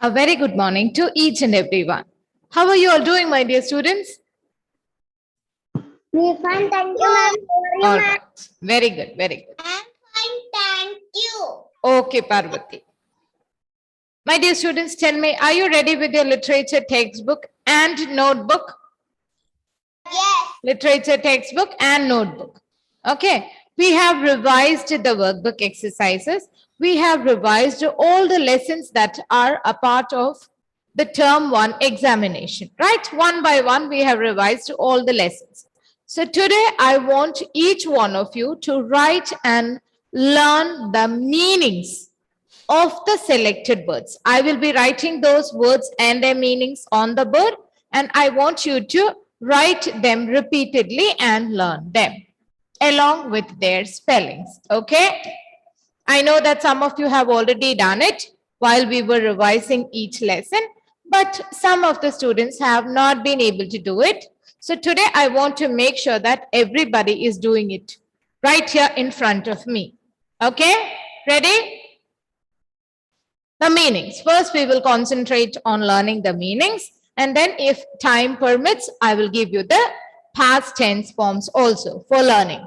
A very good morning to each and everyone. How are you all doing, my dear students? We fine, thank you, ma'am. How are All you, ma'am? right. Very good, very good. I'm fine, thank you. Okay, Parvati. My dear students, tell me, are you ready with your literature textbook and notebook? Yes. Literature textbook and notebook. Okay. We have revised the workbook exercises. We have revised all the lessons that are a part of the term one examination, right? One by one, we have revised all the lessons. So today I want each one of you to write and learn the meanings of the selected words. I will be writing those words and their meanings on the board, and I want you to write them repeatedly and learn them along with their spellings. Okay? I know that some of you have already done it while we were revising each lesson, but some of the students have not been able to do it. So today I want to make sure that everybody is doing it right here in front of me. Okay? Ready? The meanings. First, we will concentrate on learning the meanings. And then if time permits, I will give you the past tense forms also for learning.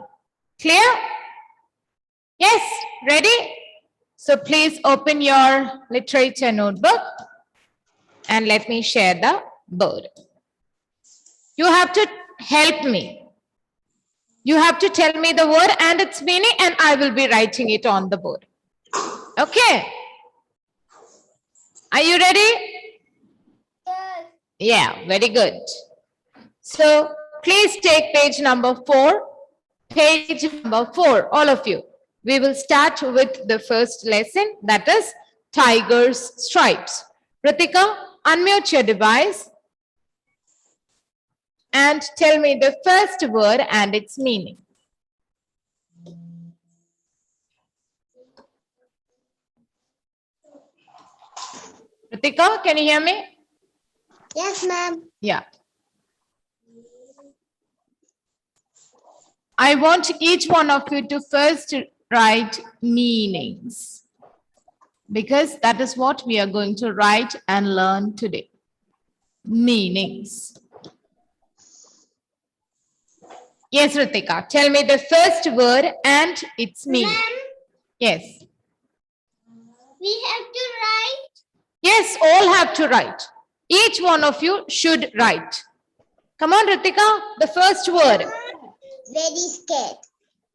Clear? Yes, ready? So please open your literature notebook and let me share the board. You have to help me. You have to tell me the word and its meaning, and I will be writing it on the board. Okay? Are you ready? Yes. Yeah, very good. So please take page number 4. Page number 4, all of you. We will start with the first lesson, that is Tiger's Stripes. Ritika, unmute your device and tell me the first word and its meaning. Ritika, can you hear me? Yes, ma'am. Yeah. I want each one of you to first write meanings, because that is what we are going to write and learn today. Meanings. Yes, Ritika, tell me the first word and its meaning. Ma'am, Yes. we have to write. Yes, all have to write. Each one of you should write. Come on, Ritika, the first word. Very scared.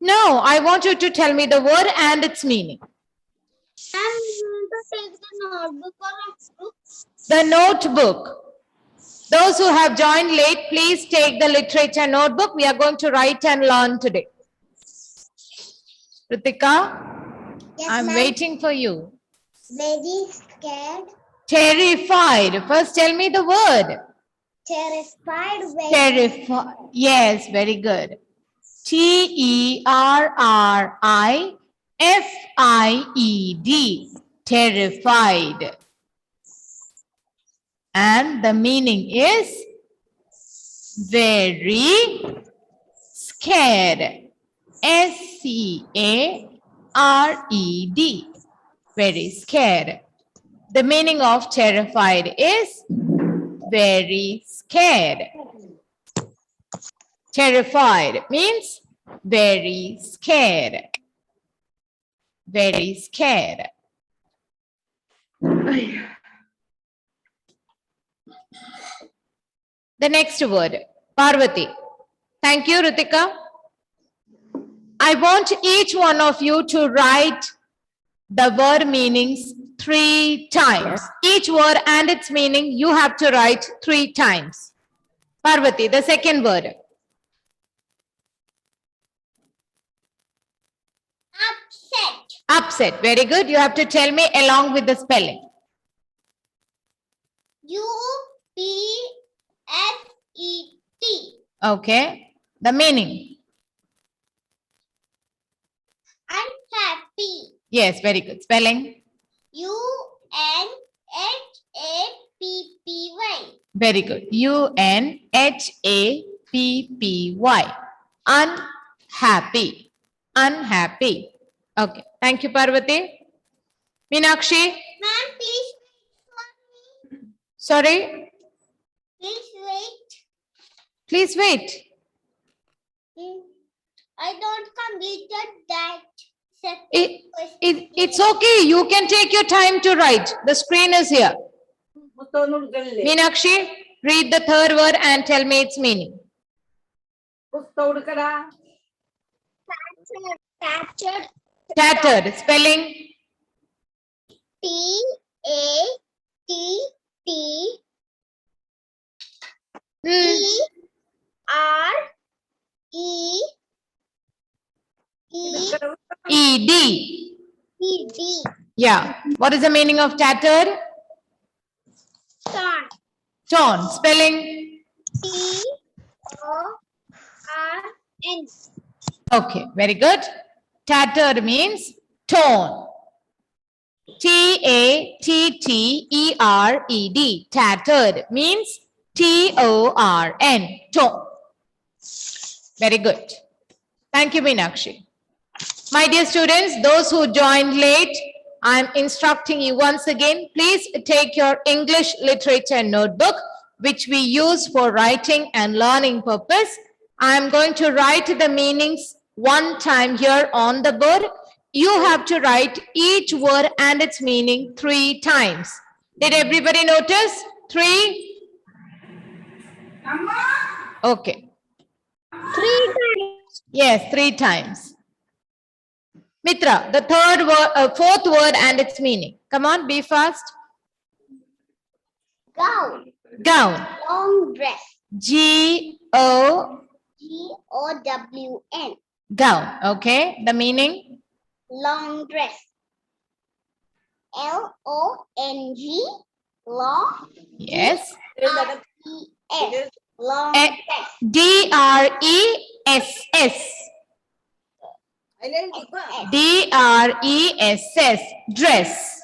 No, I want you to tell me the word and its meaning. I'm going to take the notebook or notebook. The notebook. Those who have joined late, please take the literature notebook. We are going to write and learn today. Ritika, Yes, I'm ma'am. waiting for you. Very scared. Terrified. First, tell me the word. Terrified. Very Terrified. Yes, very good. Terrified. Terrified. And the meaning is very scared. S-C-A-R-E-D. Very scared. The meaning of terrified is very scared. Terrified means very scared. Very scared. The next word, Parvati. Thank you, Ritika. I want each one of you to write the word meanings 3 times. Each word and its meaning you have to write 3 times. Parvati, the second word. upset. Upset. Very good. You have to tell me along with the spelling. U-P-S-E-T. Okay. The meaning. Unhappy. Yes, very good. Spelling. U-N-H-A-P-P-Y. Very good. U-N-H-A-P-P-Y. Unhappy. Unhappy. Okay. Thank you, Parvati. Meenakshi. Ma'am, please wait for me. Sorry, Please wait. please wait. I don't completed that second question. It's okay. You can take your time to write. The screen is here. Meenakshi, read the third word and tell me its meaning. Tattered. Tattered. Spelling. T-A-T-T Hmm. E-R-E-E-D. E-D. Yeah. What is the meaning of tattered? Torn. Torn. Spelling. T-O-R-N. Okay. Very good. Tattered means torn. T-A-T-T-E-R-E-D. Tattered means T-O-R-N. Torn. Very good. Thank you, Meenakshi. My dear students, those who joined late, I'm instructing you once again, please take your English literature notebook, which we use for writing and learning purpose. I'm going to write the meanings one time here on the board. You have to write each word and its meaning 3 times. Did everybody notice? 3? Okay. 3 times. Yes, 3 times. Mitra, the fourth word and its meaning. Come on, be fast. Gown. Gown. Long dress. G-O, G-O-W-N. gown. Okay, the meaning? Long dress. L-O-N-G. Long. Yes. R-E-S. Long Eh. dress. D-R-E-S-S. D-R-E-S-S. Dress.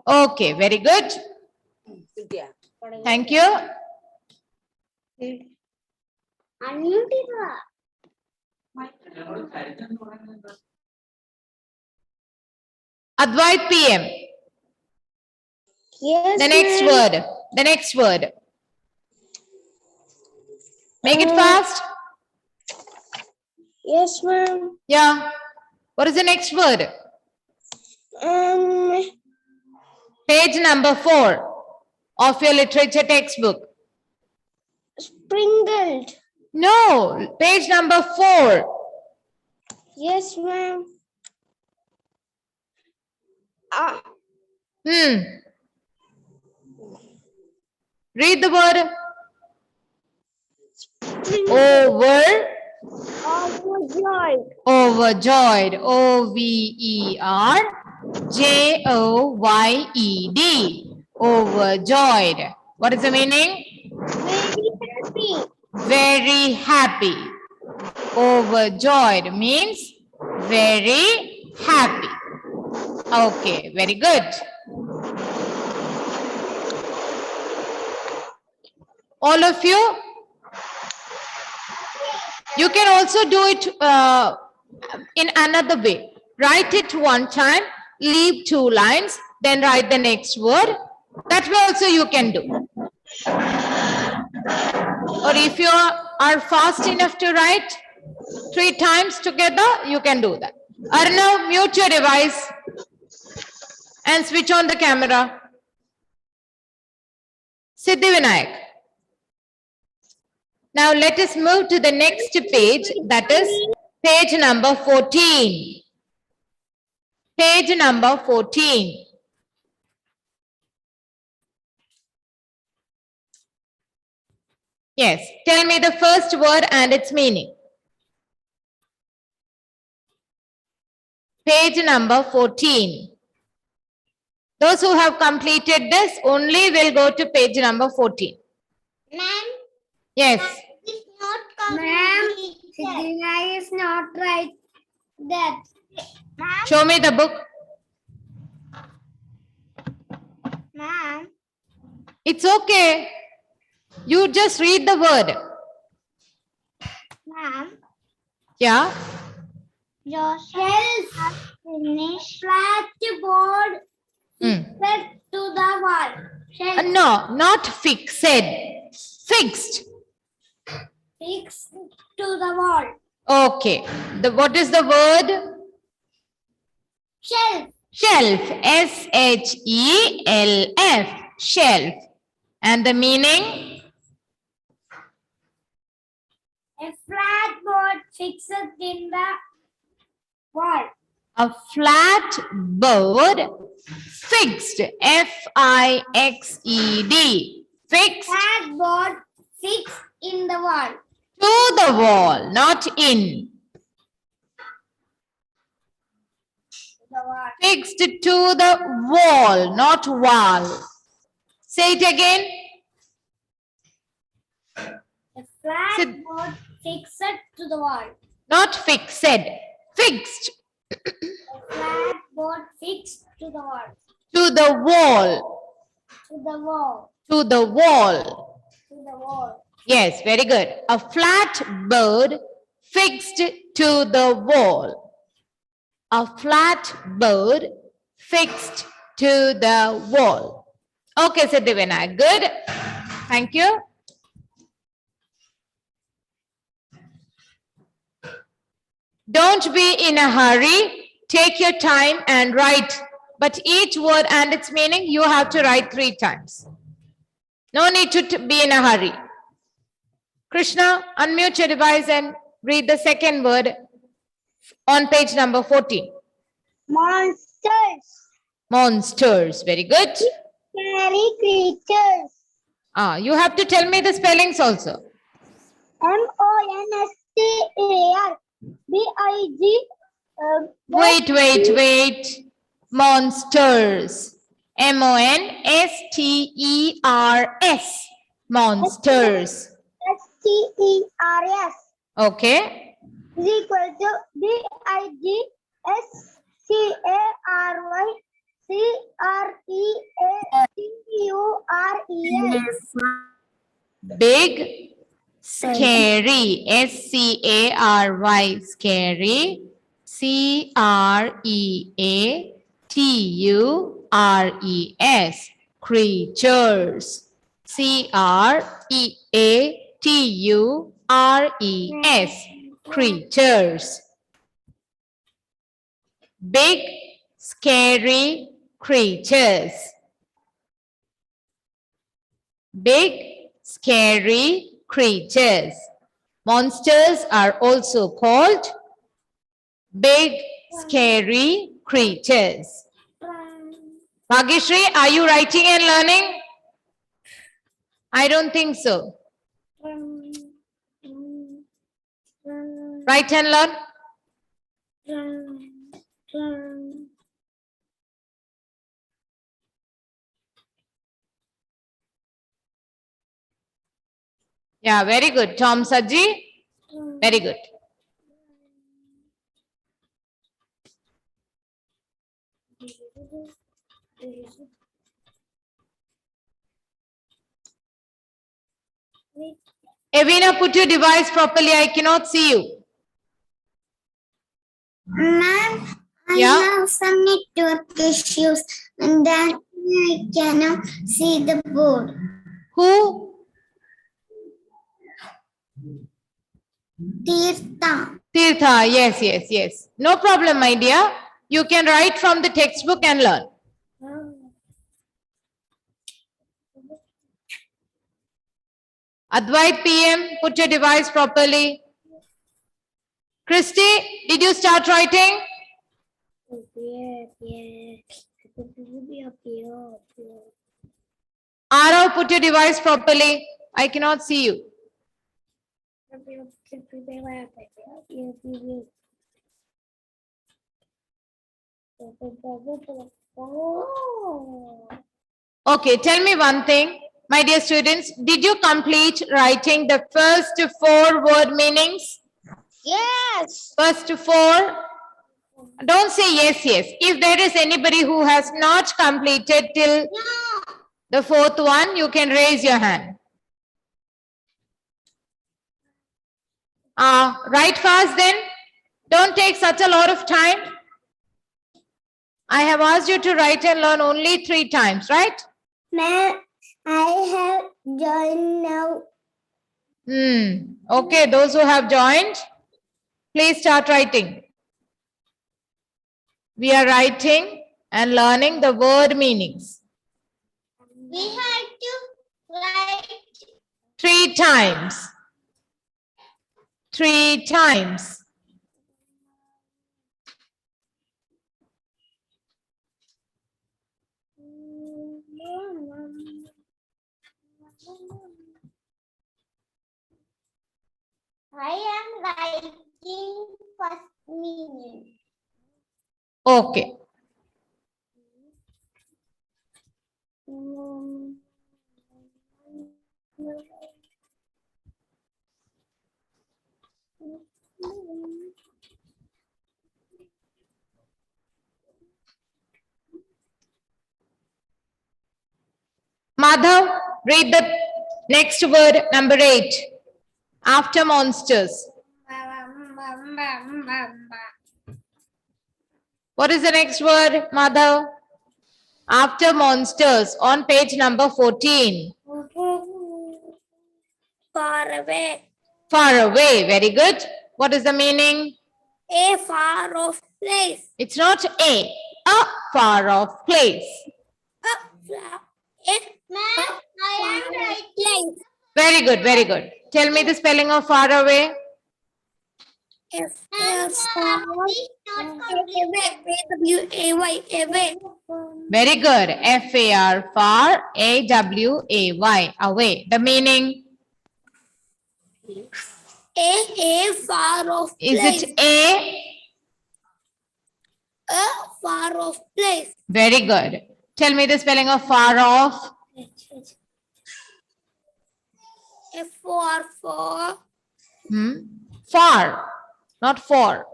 Okay, very good. Thank you. Unmute it. Advait PM. Yes, The next word. The next word. Make it fast. Yes, ma'am. Yeah. What is the next word? Page number 4 of your literature textbook. Sprinkled. No, page number 4. Yes, ma'am. Read the word. Over. Overjoyed. Overjoyed. O-V-E-R-J-O-Y-E-D. Overjoyed. What is the meaning? Very happy. Very happy. Overjoyed means very happy. Okay, very good. All of you, you can also do it in another way. Write it one time, leave 2 lines, then write the next word. That way also you can do. Or if you are fast enough to write 3 times together, you can do that. Arnav, mute your device and switch on the camera. Siddhivinayak. Now let us move to the next page, that is page number 14. Page number 14. Yes, tell me the first word and its meaning. Page number 14. Those who have completed this only will go to page number 14. Ma'am. Yes. It's not complete. Ma'am, is not right. That. Ma'am. Show me the book. Ma'am. It's okay. You just read the word. Ma'am. Yeah. Your shells have finished. Flat board. Set to the wall. Shells. No, not fixed. Fixed. Fixed to the wall. Okay. What is the word? Shelf. Shelf. S-H-E-L-F. Shelf. And the meaning? A flat board fixed in the wall. A flat board fixed. F-I-X-E-D. Fixed Flat board fixed in the wall. to the wall, not in. The wall. Fixed to the wall, not wall. Say it again. A flat Sit. board fixed to the wall. Not fixed. Fixed A flat board fixed to the wall. to the wall. To the wall. To the wall. To the wall. Yes, very good. A flat bird fixed to the wall. A flat bird fixed to the wall. Okay, Siddhivinayak. Good. Thank you. Don't be in a hurry. Take your time and write. But each word and its meaning, you have to write 3 times. No need to be in a hurry. Krishna, unmute your device and read the second word on page number 14. Monsters. Monsters. Very good. Scary creatures. You have to tell me the spellings also. Monster. Big. Wait. Monsters. M-O-N-S-T-E-R-S. Monsters. Sters Okay. is equal to BIGSCARYCREATURES. Big, scary. S-C-A-R-Y. Scary. C-R-E-A-T-U-R-E-S. Creatures. C-R-E-A-T-U-R-E-S. Creatures. Big, scary creatures. Big, scary creatures. Monsters are also called big, scary creatures. Bhagishri, are you writing and learning? I don't think so. Write and learn. Yeah, very good. Tom Saji, very good. Evina, put your device properly. I cannot see you. Ma'am, I Yeah? have some network issues and then I cannot see the board. Who? Tirtha. Tirtha. Yes. No problem, my dear. You can write from the textbook and learn. Advait PM, put your device properly. Christy, did you start writing? Arav, put your device properly. I cannot see you. Okay, tell me one thing. My dear students, did you complete writing the first 4 word meanings? Yes. First 4? Don't say yes. If there is anybody who has not completed till No. the 4th one, you can raise your hand. Write fast then. Don't take such a lot of time. I have asked you to write and learn only 3 times, right? Ma'am, I have joined now. Okay, those who have joined, please start writing. We are writing and learning the word meanings. We had to write 3 times. 3 times. I am writing first meaning. Okay. Madhav, read the next word, number 8. After monsters. What is the next word, Madhav? After monsters on page number 14. Far away. Far away. Very good. What is the meaning? A far off place. It's not a far off place. Ma'am, I am writing. Very good, very good. Tell me the spelling of far away. Away. Very good. F-A-R, far, A-W-A-Y, away. The meaning? A far off Is place. it A? A far off place. Very good. Tell me the spelling of far off. F-O-R. Far, not for.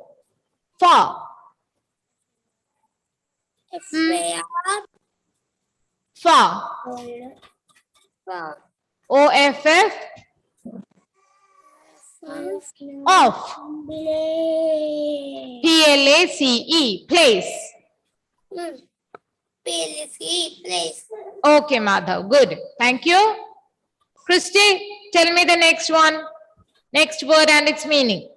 Far. F-A-R. Far. Far. O-F-F. Off. P-L-A-C-E. Place. Place. Okay, Madhav. Good. Thank you. Christy, tell me the next one. Next word and its meaning.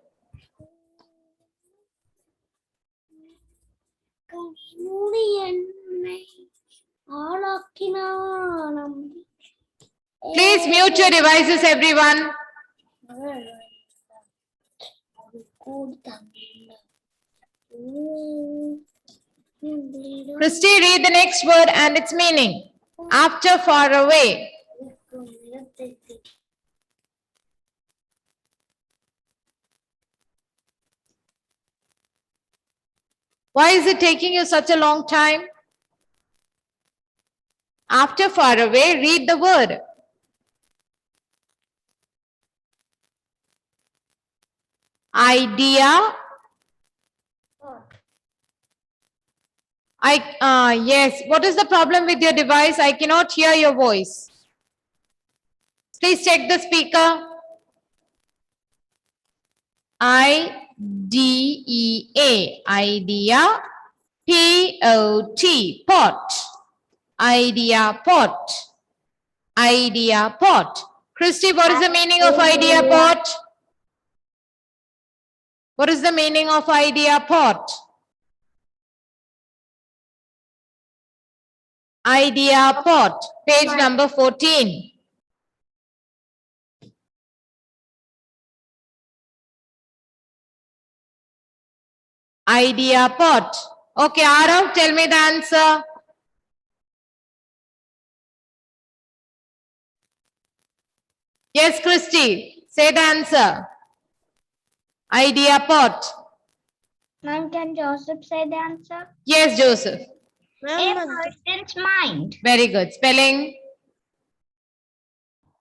Please mute your devices, everyone. Christy, read the next word and its meaning. After far away. Why is it taking you such a long time? After far away, read the word. Idea. Yes. What is the problem with your device? I cannot hear your voice. Please check the speaker. I-D-E-A. Idea. P-O-T. Pot. Idea pot. Idea pot. Christy, what is the meaning of idea pot? What is the meaning of idea pot? Idea pot. Page number 14. Idea pot. Okay, Arav, tell me the answer. Yes, Christy, say the answer. Idea pot. Ma'am, can Joseph say the answer? Yes, Joseph. A person's mind. Very good. Spelling?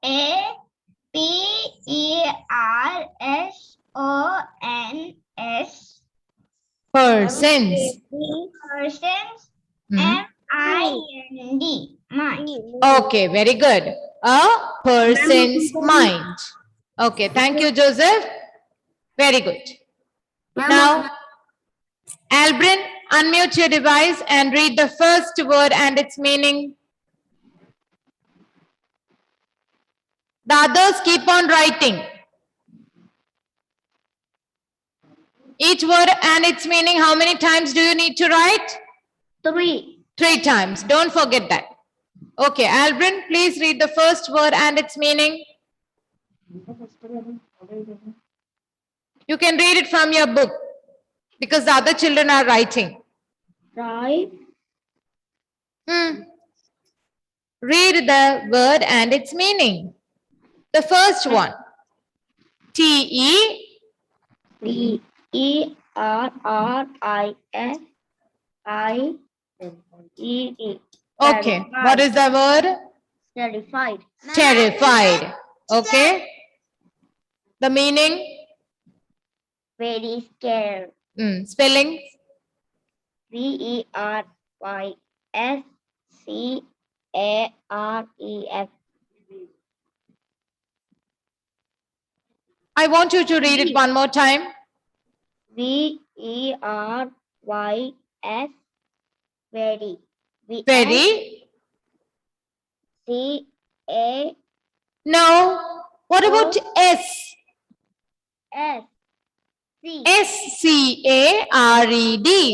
A-P-E-R-S-O-N-S. Persons. Persons. Hmm. M-I-N-D. Mind. Okay, very good. A person's mind. Okay, thank you, Joseph. Very good. Now, Albrin, unmute your device and read the first word and its meaning. The others keep on writing. Each word and its meaning, how many times do you need to write? 3. 3 times. Don't forget that. Okay, Albrin, please read the first word and its meaning. You can read it from your book because the other children are writing. Right. Read the word and its meaning. The first one. T-E. Terrified. Okay. What is the word? Terrified. Terrified. Okay. The meaning? Very scared. Spelling? Verysscaref. I want you to read it one more time. Veryss. Very. Very. C-A-S. No. What about S? C. S-C-A-R-E-D.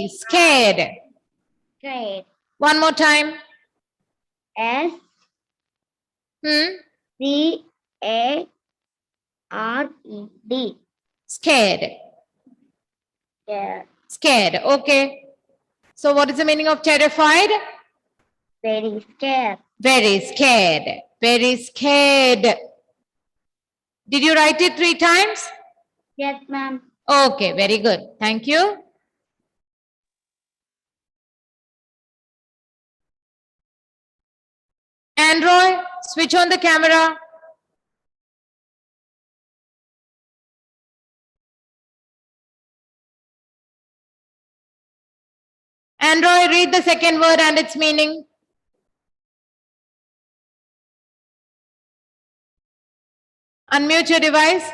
Scared. Scared. One more time. S. C-A-R-E-D. Scared. Scared. Scared. Okay. So what is the meaning of terrified? Very scared. Very scared. Very scared. Did you write it 3 times? Yes, ma'am. Okay, very good. Thank you. Android, switch on the camera. Android, read the second word and its meaning. Unmute your device.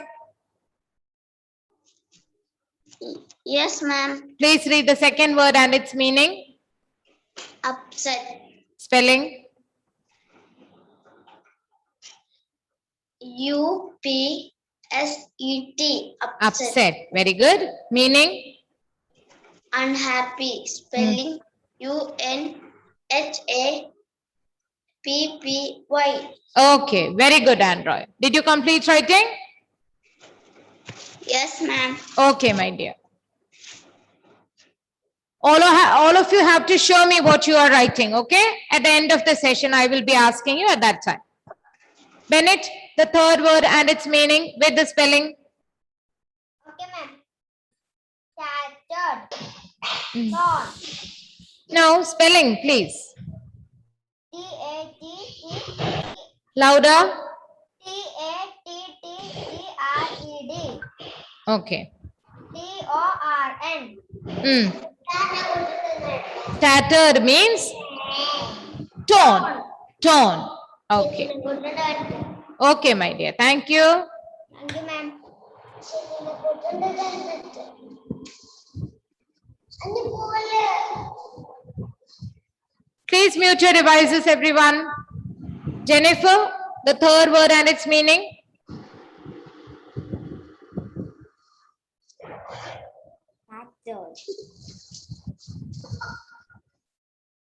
Yes, ma'am. Please read the second word and its meaning. Upset. Spelling. U-P-S-E-T. Upset. Very good. Meaning. Unhappy. Spelling U-N-H-A-P-P-Y. Okay, very good, Android. Did you complete writing? Yes, ma'am. Okay, my dear. All of you have to show me what you are writing, okay? At the end of the session, I will be asking you at that time. Bennett, the third word and its meaning with the spelling. Okay, ma'am. Shattered. Torn. No, spelling, please. T-A-T-T. Louder. T-A-T-T-E-R-E-D. Okay. T-O-R-N. Tattered means torn. Torn. Okay. Okay, my dear. Thank you. Thank you, ma'am. Please mute your devices, everyone. Jennifer, the third word and its meaning.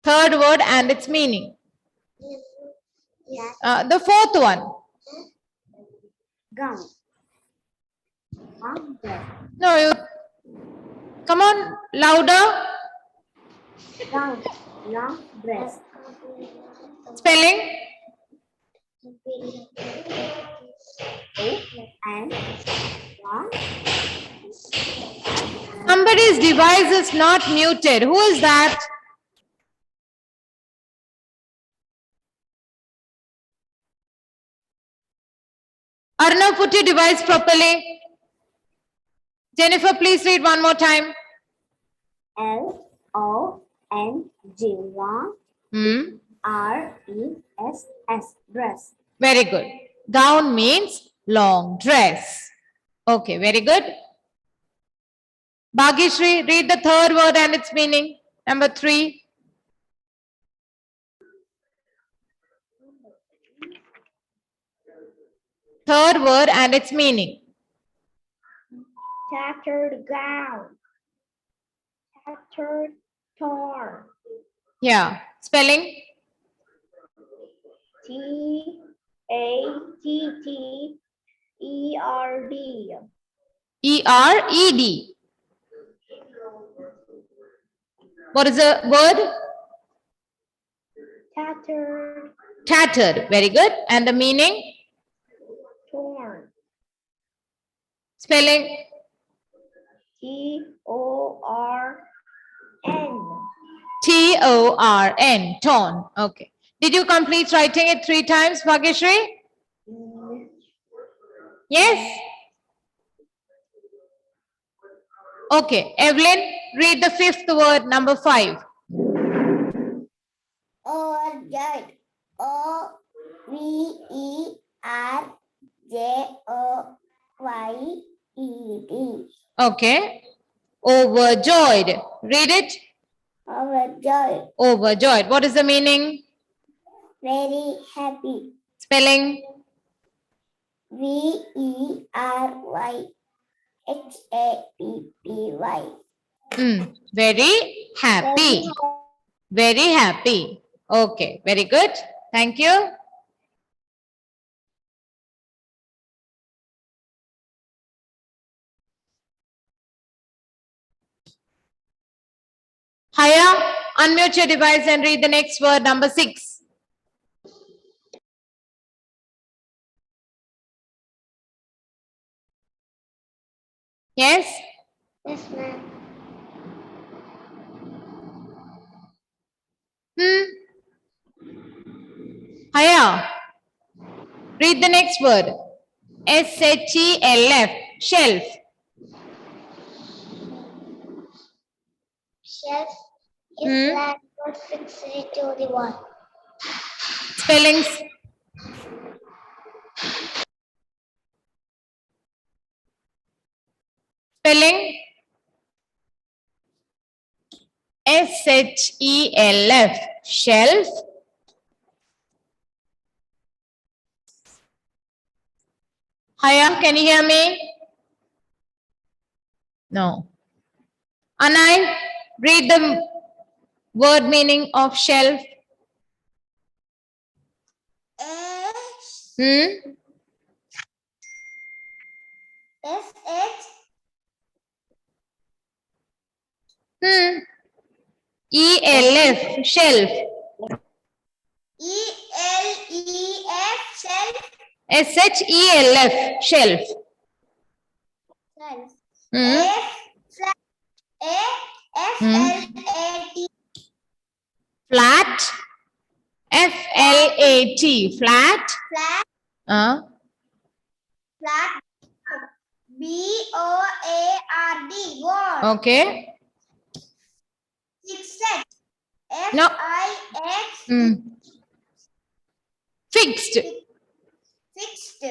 Third word and its meaning. The fourth one. Gown. No, you. Come on, louder. Gown. Long dress. Spelling. And Somebody's device is not muted. Who is that? Arnav, put your device properly. Jennifer, please read one more time. L-O-N-G-R-E-S-S. Dress. Very good. Gown means long dress. Okay, very good. Bhagishri, read the third word and its meaning. Number 3. Third word and its meaning. Tattered gown. Tattered torn. Yeah. Spelling. T-A-T-T-E-R-D. E-R-E-D. What is the word? Tattered. Tattered. Very good. And the meaning? Torn. Spelling. T-O-R-N. T-O-R-N. Torn. Okay. Did you complete writing it 3 times, Bhageshri? Yes? Okay. Evelyn, read the 5th word, number 5. Overjoyed. O-V-E-R-J-O-Y-E-D. Okay. Overjoyed. Read it. Overjoyed. Overjoyed. What is the meaning? Very happy. Spelling. V-E-R-Y-H-A-P-P-Y. Very happy. Very happy. Okay. Very good. Thank you. Haya, unmute your device and read the next word, number 6. Yes? Yes, ma'am. Haya, read the next word. S-H-E-L-F. Shelf. Shelf is blackboard fixed to the wall. Spellings. Spelling. S-H-E-L-F. Shelf. Haya, can you hear me? No. Anai, read the word meaning of shelf. S-H E-L-F. Shelf. E-L-E-F shelf. S-H-E-L-F. Shelf. Shelf. Hmm. A-F-L-A-T. Flat. F-L-A-T. Flat. Flat. Flat. B-O-A-R-D. Board. Okay. Fixed. No. F-I-X. Fixed. Fixed.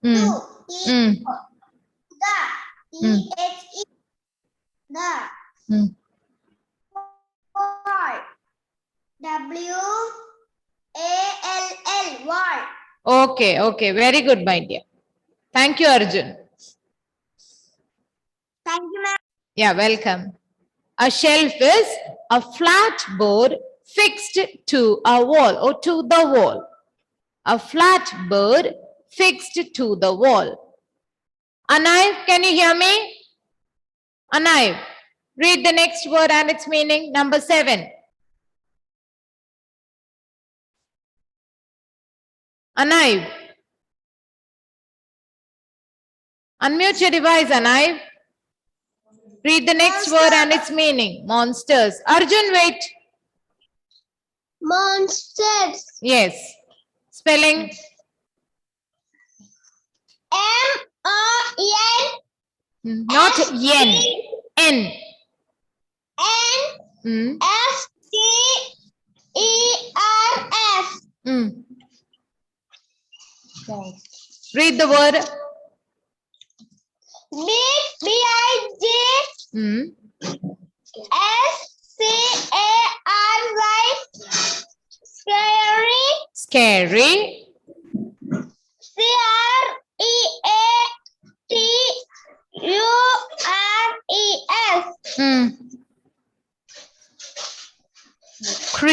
Mm. Two. Mm. The. T-H-E. The. Wall. W-A-L-L. Wall. Okay, okay. Very good, my dear. Thank you, Arjun. Thank you, ma'am. Yeah, welcome. A shelf is a flat board fixed to a wall or to the wall. A flat board fixed to the wall. Anai, can you hear me? Anai, read the next word and its meaning. Number 7. Anai. Unmute your device, Anai. Read the next word and its meaning. Monsters. Arjun, wait. Monsters. Yes. Spelling. M-O-N. Not yen. N. N-S-T-E-R-S. Read the word. B-I-G. S-C-A-R-Y. Scary. Scary. C-R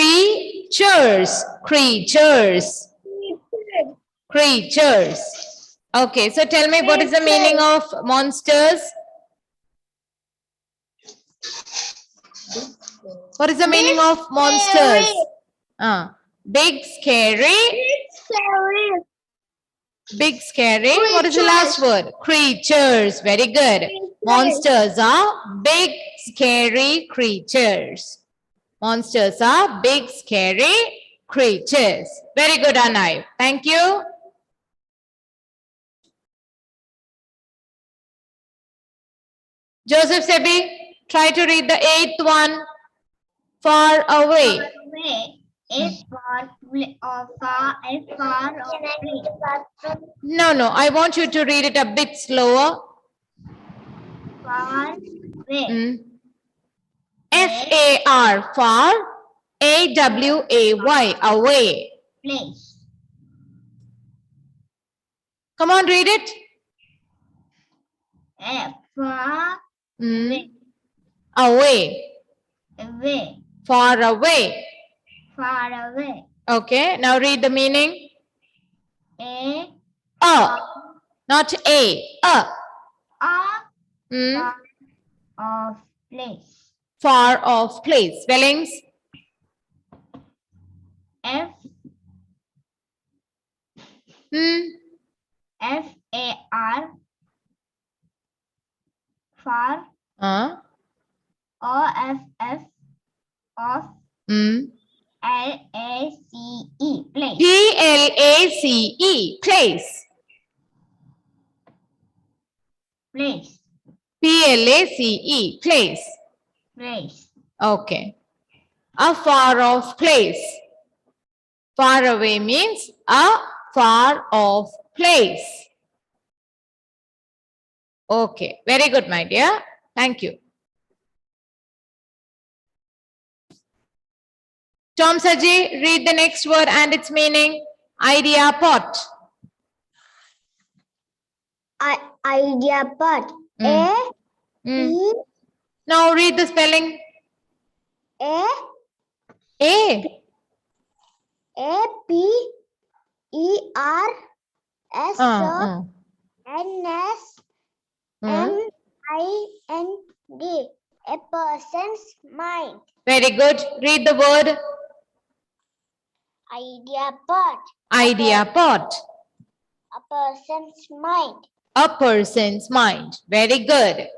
Creatures. Creatures. Creatures. Okay, so tell me what is the meaning of monsters? What is the meaning of monsters? Big, scary. Big, scary. What is the last word? Creatures. Very good. Monsters are big, scary creatures. Monsters are big, scary creatures. Very good, Anay. Thank you. Joseph Sebi, try to read the 8th one. Far away. Far away. No, I want you to read it a bit slower. Far away. F-A-R, far. A-W-A-Y, away. Place. Come on, read it. Far Away. away. Far away. Far away. Okay, now read the meaning. Not A. Of place. Far off place. Spellings. F-A-R. Far. O-F-F. Of. L-A-C-E. Place. P-L-A-C-E. Place. Place. P-L-A-C-E. Place. Place. Okay. A far off place. Far away means a far off place. Okay. Very good, my dear. Thank you. Tom Saji, read the next word and its meaning. Idea pot. Idea pot. Now read the spelling. A. A-P-E-R-S N-S-M-I-N-D. A person's mind. Very good. Read the word. Idea pot. Idea pot. A person's mind. A person's mind. Very good.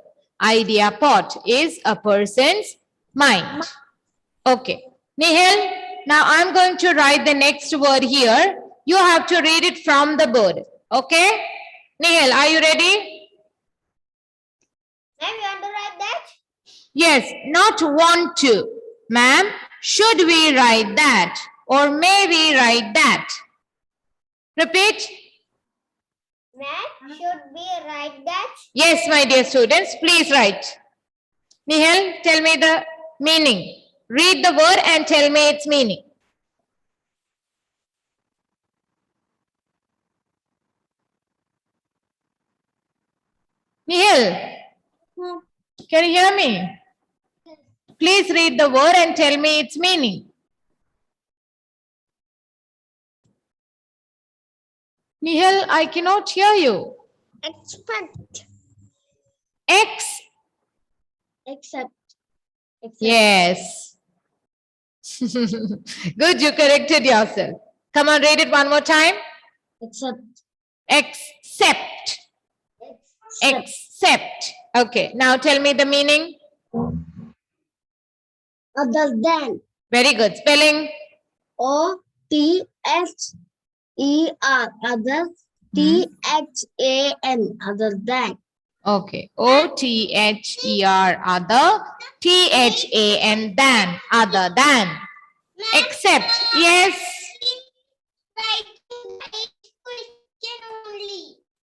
Idea pot is a person's mind. Okay. Nihal, now I'm going to write the next word here. You have to read it from the board. Okay? Nihal, are you ready? Ma'am, you want to write that? Yes, not want to. Ma'am, should we write that? Or may we write that? Repeat. Ma'am, should we write that? Yes, my dear students, please write. Nihal, tell me the meaning. Read the word and tell me its meaning. Nihal, can you hear me? Please read the word and tell me its meaning. Nihal, I cannot hear you. Expect. Accept. Yes. Good, you corrected yourself. Come on, read it one more time. Accept. Accept. Accept. Okay, now tell me the meaning. Other than. Very good. Spelling. O-T-H-E-R. Other. T-H-A-N. Other than. Okay. O-T-H-E-R. Other. T-H-A-N. Than. Other than. Except. Yes.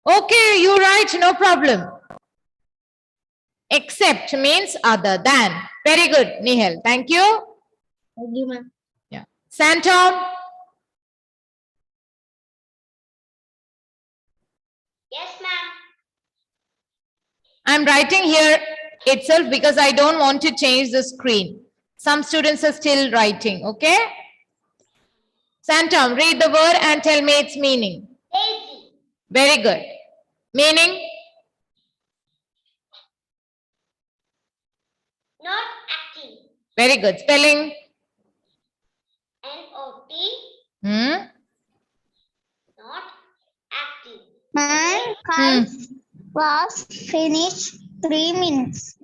Okay, you write. No problem. Except means other than. Very good, Nihal. Thank you. Thank you, ma'am. Yeah. Santom. Yes, ma'am. I'm writing here itself because I don't want to change the screen. Some students are still writing, okay? Santom, read the word and tell me its meaning. Lazy. Very good. Meaning? Not active. Very good. Spelling? Not Hmm? active. My class was finished 3 minutes.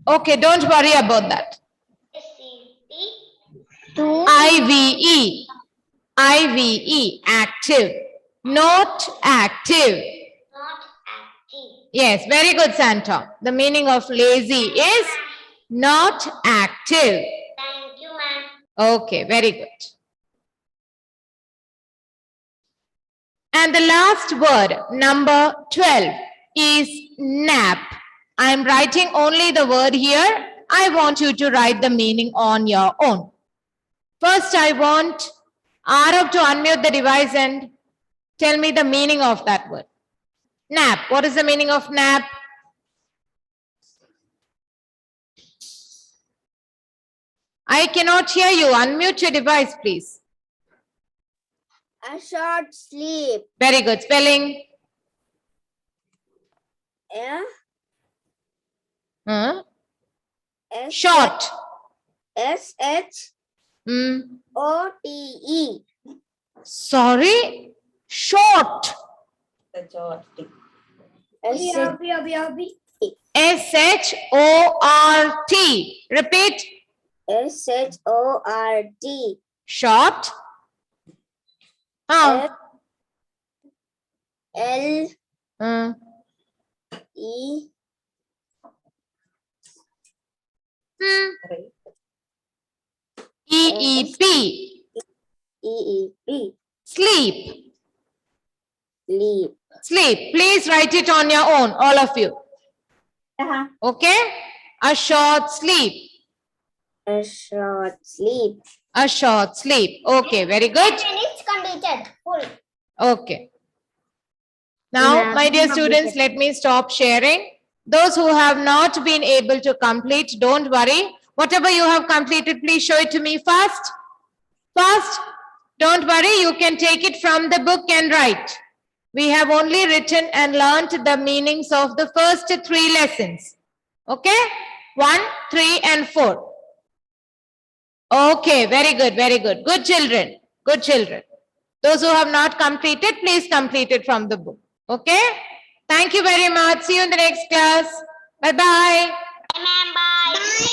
Okay, don't worry about that. Two. IVE. IVE. Active. Not active. Not active. Yes, very good, Santom. The meaning of lazy is not active. Thank you, ma'am. Okay, very good. And the last word, number 12, is nap. I am writing only the word here. I want you to write the meaning on your own. First, I want Arav to unmute the device and tell me the meaning of that word. Nap. What is the meaning of nap? I cannot hear you. Unmute your device, please. A short sleep. Very good. Spelling? Yeah. Huh? Short. SHOTE. Sorry? Short. SHORT. Repeat. SHORT. Short. Huh? LE. Hmm. EEP. EEP. Sleep. Sleep. Sleep. Please write it on your own, all of you. Okay? A short sleep. A short sleep. A short sleep. Okay, very good. Minutes completed. Full. Okay. Now, my dear students, let me stop sharing. Those who have not been able to complete, don't worry. Whatever you have completed, please show it to me fast. Fast. Don't worry, you can take it from the book and write. We have only written and learnt the meanings of the first 3 lessons. Okay? 1, 3, and 4. Okay, very good, very good. Good children, good children. Those who have not completed, please complete it from the book. Okay? Thank you very much. See you in the next class. Bye-bye. Bye, ma'am. Bye. Bye.